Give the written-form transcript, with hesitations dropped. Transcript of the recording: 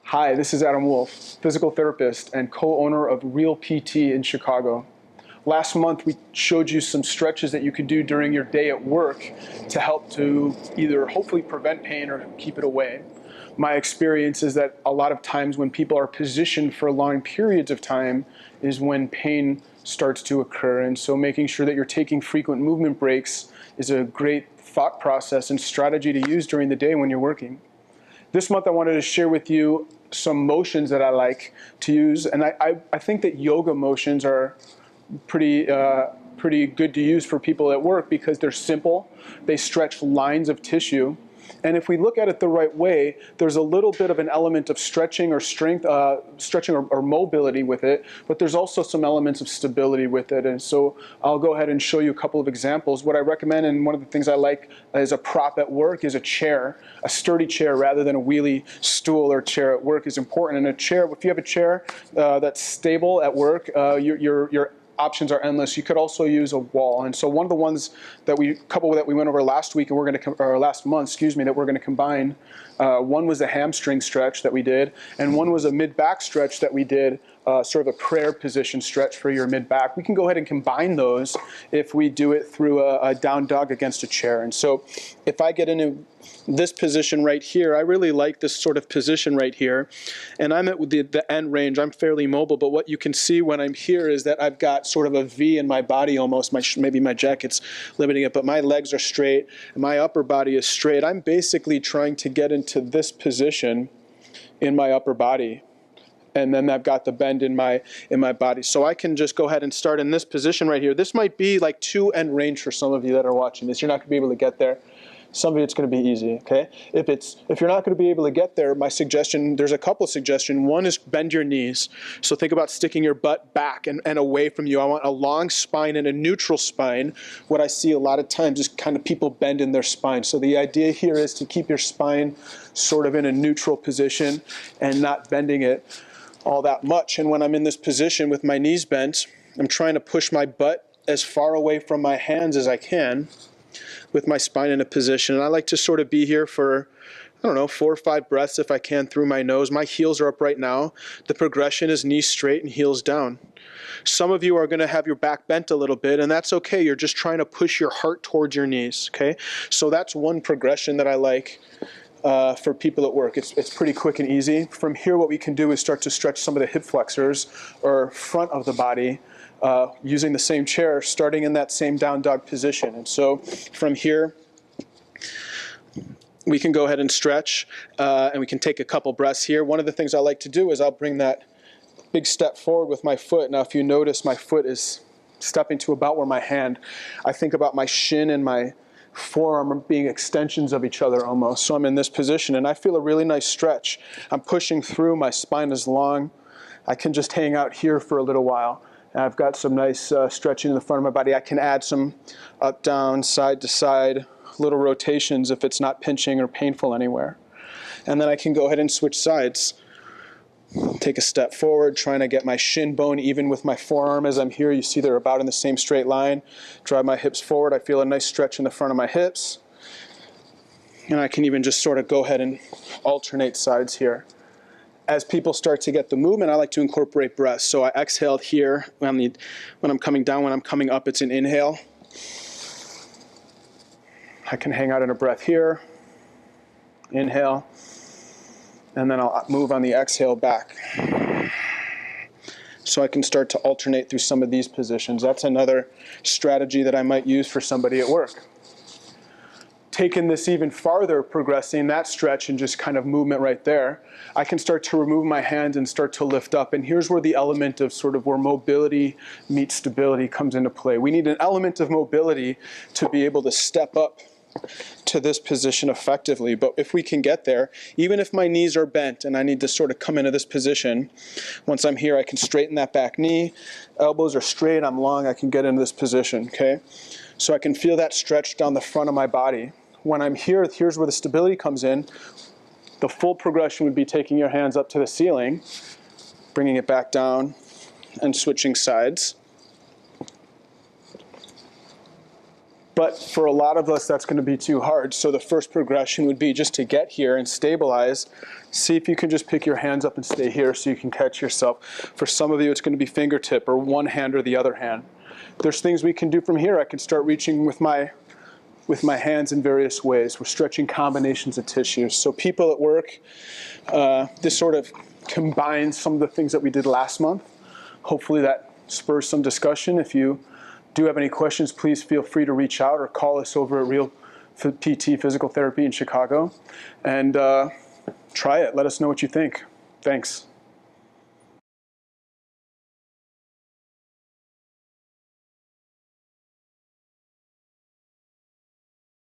Hi, this is Adam Wolf, physical therapist and co-owner of Real PT in Chicago. Last month, we showed you some stretches that you could do during your day at work to help to either hopefully prevent pain or keep it away. My experience is that a lot of times when people are positioned for long periods of time is when pain starts to occur. And so making sure that you're taking frequent movement breaks is a great thought process and strategy to use during the day when you're working. This month I wanted to share with you some motions that I like to use, and I think that yoga motions are pretty good to use for people at work because they're simple, they stretch lines of tissue, and if we look at it the right way, there's a little bit of an element of stretching or strength, stretching or mobility with it, but there's also some elements of stability with it. And so I'll go ahead and show you a couple of examples. What I recommend, and one of the things I like as a prop at work, is a chair. A sturdy chair rather than a wheelie stool or chair at work is important. And a chair, if you have a chair that's stable at work, your options are endless. You could also use a wall. And so one of the ones that we went over last week, and we're going to or last month, excuse me, that we're going to combine. One was a hamstring stretch that we did, and one was a mid-back stretch that we did, sort of a prayer position stretch for your mid-back. We can go ahead and combine those if we do it through a down dog against a chair. And so if I get into this position right here, I really like this sort of position right here, and I'm at the end range. I'm fairly mobile, but what you can see when I'm here is that I've got sort of a V in my body almost. Maybe my jacket's limiting it, but my legs are straight, and my upper body is straight. I'm basically trying to get into this position in my upper body, and then I've got the bend in my body. So I can just go ahead and start in this position right here. This might be like two end range for some of you that are watching this. You're not going to be able to get there. Some of it's going to be easy, okay? If you're not going to be able to get there, my suggestion, there's a couple of suggestions. One is bend your knees. So think about sticking your butt back and away from you. I want a long spine and a neutral spine. What I see a lot of times is kind of people bend in their spine. So the idea here is to keep your spine sort of in a neutral position and not bending it all that much. And when I'm in this position with my knees bent, I'm trying to push my butt as far away from my hands as I can, with my spine in a position. And I like to sort of be here for, I don't know, 4 or 5 breaths if I can through my nose. My heels are up right now. The progression is knees straight and heels down. Some of you are going to have your back bent a little bit, and that's okay. You're just trying to push your heart towards your knees, okay? So that's one progression that I like for people at work. It's pretty quick and easy. From here, what we can do is start to stretch some of the hip flexors or front of the body, using the same chair, starting in that same down dog position. And so from here, we can go ahead and stretch, and we can take a couple breaths here. One of the things I like to do is I'll bring that big step forward with my foot. Now, if you notice, my foot is stepping to about where my hand, I think about my shin and my forearm being extensions of each other almost. So I'm in this position, and I feel a really nice stretch. I'm pushing through, my spine is long. I can just hang out here for a little while. I've got some nice stretching in the front of my body. I can add some up, down, side to side, little rotations if it's not pinching or painful anywhere. And then I can go ahead and switch sides. Take a step forward, trying to get my shin bone even with my forearm as I'm here. You see they're about in the same straight line. Drive my hips forward. I feel a nice stretch in the front of my hips. And I can even just sort of go ahead and alternate sides here. As people start to get the movement, I like to incorporate breaths. So I exhaled here when I'm coming down. When I'm coming up, it's an inhale. I can hang out in a breath here. Inhale. And then I'll move on the exhale back. So I can start to alternate through some of these positions. That's another strategy that I might use for somebody at work. Taking this even farther, progressing that stretch and just kind of movement right there, I can start to remove my hands and start to lift up. And here's where the element of sort of where mobility meets stability comes into play. We need an element of mobility to be able to step up to this position effectively. But if we can get there, even if my knees are bent and I need to sort of come into this position, once I'm here, I can straighten that back knee. Elbows are straight, I'm long, I can get into this position, okay? So I can feel that stretch down the front of my body. When I'm here, here's where the stability comes in. The full progression would be taking your hands up to the ceiling, bringing it back down, and switching sides. But for a lot of us, that's going to be too hard. So the first progression would be just to get here and stabilize. See if you can just pick your hands up and stay here so you can catch yourself. For some of you, it's going to be fingertip or one hand or the other hand. There's things we can do from here. I can start reaching with my hands in various ways. We're stretching combinations of tissues. So people at work, this sort of combines some of the things that we did last month. Hopefully that spurs some discussion. If you do have any questions, please feel free to reach out or call us over at Real PT Physical Therapy in Chicago. And try it. Let us know what you think. Thanks.